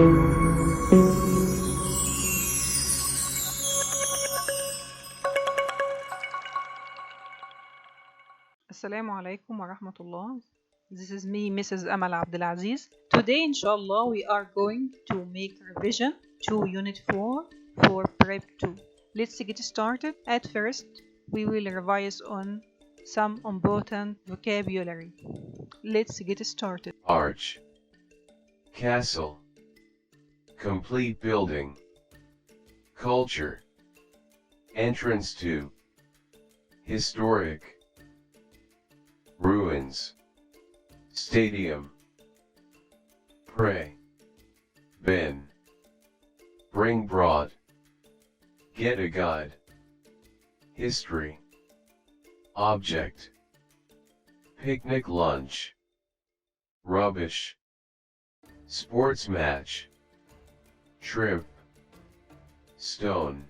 Assalamu alaikum wa rahmatullah. This is me, Mrs. Abdel Aziz. Today, inshallah, we are going to make revision to Unit 4 for Prep 2. Let's get started. At first, we will revise on some important vocabulary. Let's get started. Arch, castle, complete building, culture, entrance to, historic, ruins, stadium, pray, bin, bring broad, get a guide, history, object, picnic lunch, rubbish, sports match, trip, stone,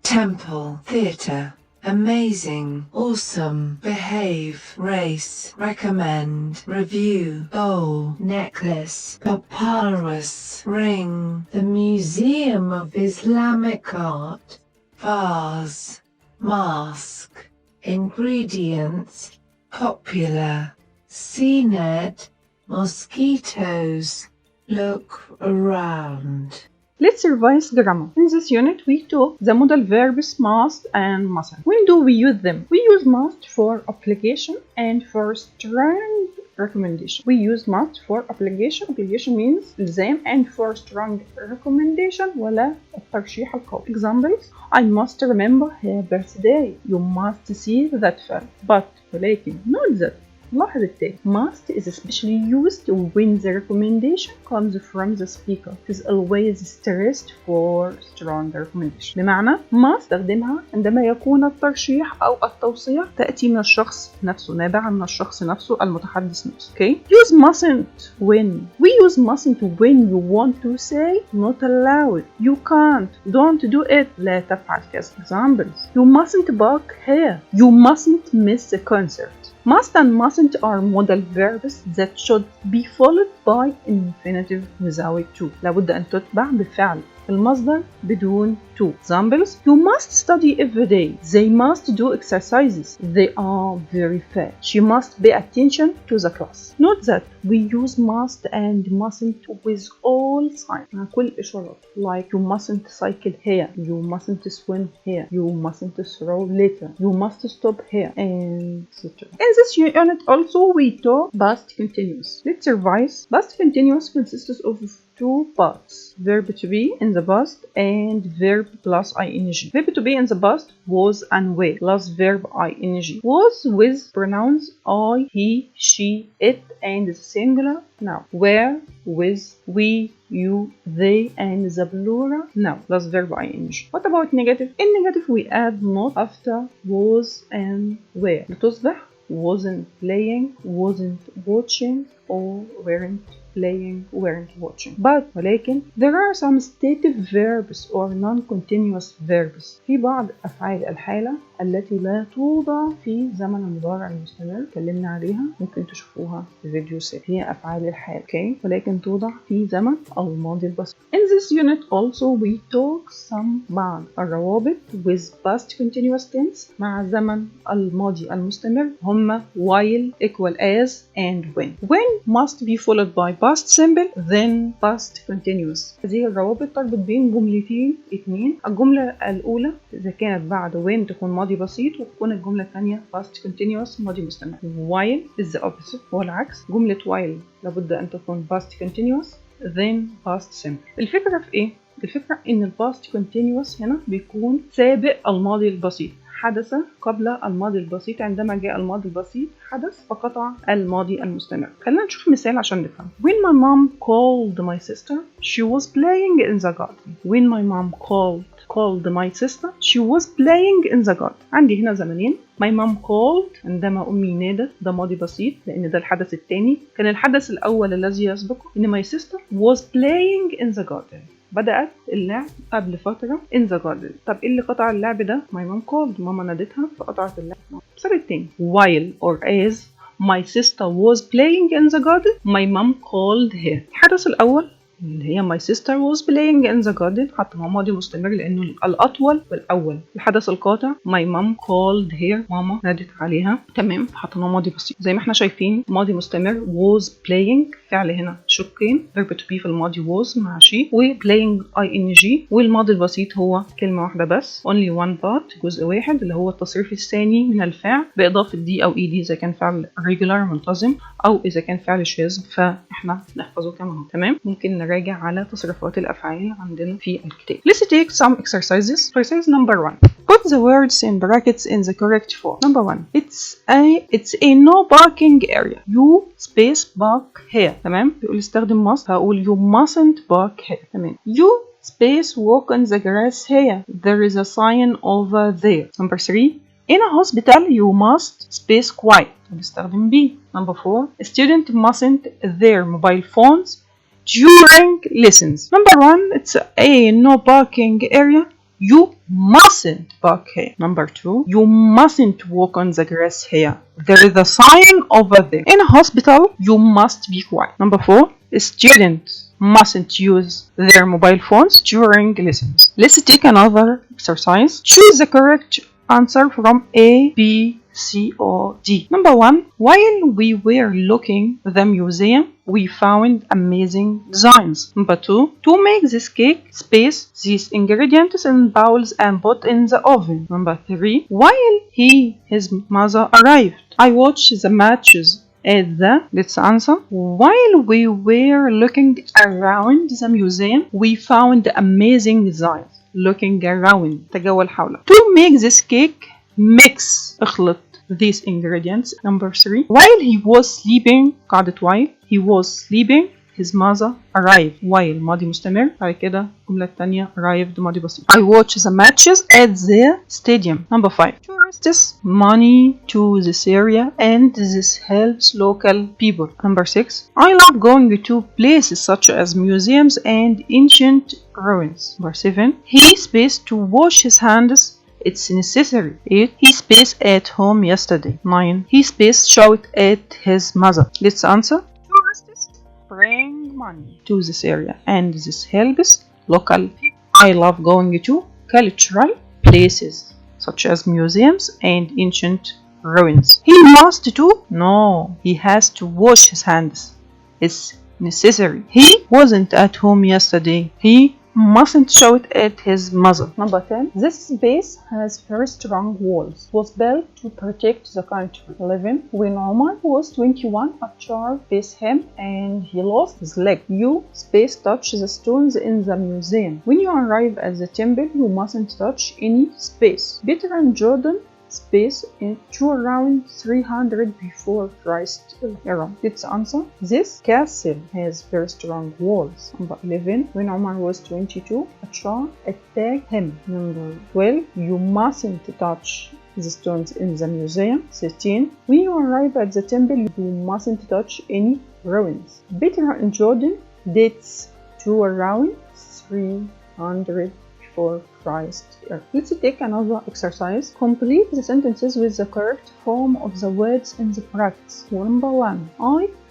temple, theatre, amazing, awesome, behave, race, recommend, review, bowl, necklace, papyrus, ring, the Museum of Islamic Art, vase, mask, ingredients, popular, CNET, mosquitoes, look around. Let's revise grammar. In this unit, we took the modal verbs must and mustn't. When do we use them? We use must for obligation and for strong recommendation. We use must for obligation. Obligation means إلزام, and for strong recommendation ولا الترشيح القوي. Examples: I must remember her birthday. You must see that film. But ولكن not that. لاحظ التالي. Must is especially used when the recommendation comes from the speaker. It is always stressed for strong recommendation. بمعنى must استخدمها عندما يكون الترشيح أو التوصية تأتي من الشخص نفسه، نابعة من الشخص نفسه المتحدث نفسه. Okay? Use mustn't when. We use mustn't when you want to say not allowed. You can't. Don't do it. لا تفعل كذا. Examples: You mustn't bark here. You mustn't miss the concert. Must and mustn't are modal verbs that should be followed by infinitive without to. لابد أن تتبع بفعل المصدر بدون to. Examples: You must study every day. They must do exercises. They are very fat. She must pay attention to the class. Note that we use must and mustn't with all signs. مع كل إشارات. Like you mustn't cycle here. You mustn't swim here. You mustn't throw later. You must stop here, and etc. In this unit also we talk past continuous. Let's revise. Past continuous consists of two parts: verb to be in the past and verb plus ing. Verb to be in the past was and were plus verb ing. Was with pronouns I, he, she, it, and the singular noun. Were with we, you, they, and the plural noun plus verb ing. What about negative? In negative we add not after was and were لتصبح wasn't playing, wasn't watching, or weren't playing, weren't watching. But ولكن there are some stative verbs or non-continuous verbs. في بعض أفعال الحالة التي لا توضع في زمن المضارع المستمر اتكلمنا عليها، ممكن تشوفوها في فيديو سابق. هي أفعال الحال، okay? ولكن توضع في زمن الماضي البسيط. In this unit also we talk some بعض الروابط with past continuous tense مع زمن الماضي المستمر هما while, equal as, and when. When must be followed by past simple then past continuous. هذه الروابط تربط بين جملتين اتنين. الجملة الأولى إذا كانت بعد when تكون ماضي بسيط، وتكون الجملة الثانية past continuous ماضي مستمر. while is the opposite، هو العكس. جملة while لابد أن تكون past continuous then past simple. الفكرة في إيه؟ الفكرة إن ال past continuous هنا بيكون سابق الماضي البسيط، حدث قبل الماضي البسيط. عندما جاء الماضي البسيط حدث فقطع الماضي المستمر. خلينا نشوف مثال عشان نفهم. When my mom called my sister, she was playing in the garden. When my mom called my sister, she was playing in the garden. عندي هنا زمنين. My mom called عندما أمي نادت، ده ماضي بسيط لأن ده الحدث الثاني. كان الحدث الأول الذي يسبقه إن my sister was playing in the garden. بدأت اللعب قبل فترة in the garden. طب إيه اللي قطع اللعب ده؟ my mom called، ماما نادتها فقطعت اللعب. المثال التاني while or as my sister was playing in the garden my mom called her. الحدث الأول اللي هي my sister was playing in the garden. حطيناه ماضي مستمر لأنه الأطول والأول. الحدث القاطع my mom called her. ماما نادت عليها. تمام. حطيناه ماضي بسيط. زي ما احنا شايفين ماضي مستمر was playing. فعل هنا شقين. verb to be في الماضي was مع she. و playing ing. والماضي البسيط هو كلمة واحدة بس. only one part. جزء واحد اللي هو التصريف الثاني من الفعل بإضافة دي أو ed إذا كان فعل regular منتظم أو إذا كان فعل شاذ فإحنا نحفظه كما هو. تمام. ممكن نراجع على تصرفات الأفعال عندنا في الكتاب. Let's take some exercises. Exercise number 1. Put the words in brackets in the correct form. Number 1. It's a no parking area. You space park here. تمام. بيقول استخدم must. هقول you mustn't park here. تمام. You space walk on the grass here. There is a sign over there. Number 3. In a hospital, you must space quiet. بستخدم be. Number 4. A student mustn't their mobile phones during lessons. Number 1. It's a no parking area. You mustn't park here. Number 2. You mustn't walk on the grass here. There is a sign over there. In a hospital, you must be quiet. Number 4. A student mustn't use their mobile phones during lessons. Let's take another exercise. Choose the correct answer from A, B, C or D. Number 1. While we were looking at the museum, we found amazing designs. Number 2. To make this cake, space these ingredients in bowls and put in the oven. Number 3. While his mother arrived, I watched the matches at the, let's answer. While we were looking around the museum, we found amazing designs. Looking around. تجول حوله. To make this cake, mix. اخلط these ingredients. Number 3. While he was sleeping. قاعدة while he was sleeping, his mother arrived. While ماضي مستمر. بعد كده الجملة التانية arrived ماضي بسيط. I watched the matches at the stadium. Number 5. Tourists money to this area and this helps local people. Number 6. I love going to places such as museums and ancient ruins. Number 7. He spaced to wash his hands. It's necessary. 8. He spaced at home yesterday. 9. He spaced shout at his mother. Let's answer. Tourists bring money to this area and this helps local people. I love going to cultural places such as museums and ancient ruins. He must do? No, he has to wash his hands. It's necessary. He wasn't at home yesterday. He mustn't shout at his mother. Number 10. This space has very strong walls. Was built to protect the country. 11. When Omar was 21, a child faced him and he lost his leg. You space touch the stones in the museum. When you arrive at the temple, you mustn't touch any space. Peter and Jordan space to around 300 before Christ era. Let's answer. This castle has very strong walls. Number 11. When Omar was 22, a child attacked him. Number 12. You mustn't touch the stones in the museum. 13. When you arrive at the temple, you mustn't touch any ruins. Peter and Jordan dates to around 300 before Christ era. Let's take another exercise. Complete the sentences with the correct form of the words in the brackets. Number 1.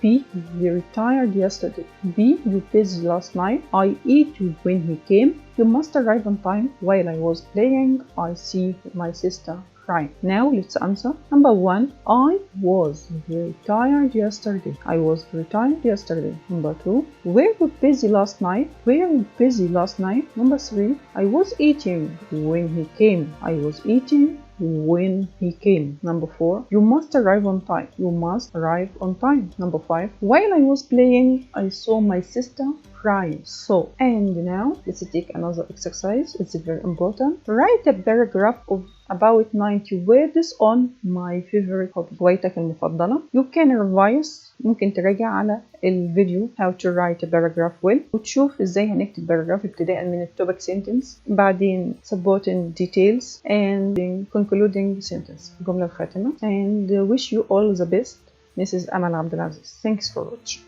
B. He retired yesterday. B. You busy last night. I ate when he came. You must arrive on time. While I was playing, I see my sister crying. Now let's answer. Number 1. I was retired yesterday. I was retired yesterday. Number 2. Were you busy last night? Were you busy last night? Number 3. I was eating when he came. I was eating when he came. Number 4. You must arrive on time. You must arrive on time. Number 5. While I was playing, I saw my sister crying. So, and now let's take another exercise. It's very important. Write a paragraph of about 90 words on my favorite hobby. هوايتك المفضلة. You can revise. ممكن تراجع على الفيديو how to write a paragraph well وتشوف ازاي هنكتب paragraph ابتداء من topic sentence بعدين supporting details and concluding sentence الجملة الخاتمة and wish you all the best. Mrs. Ahmed Al Bermawy. Thanks for watching.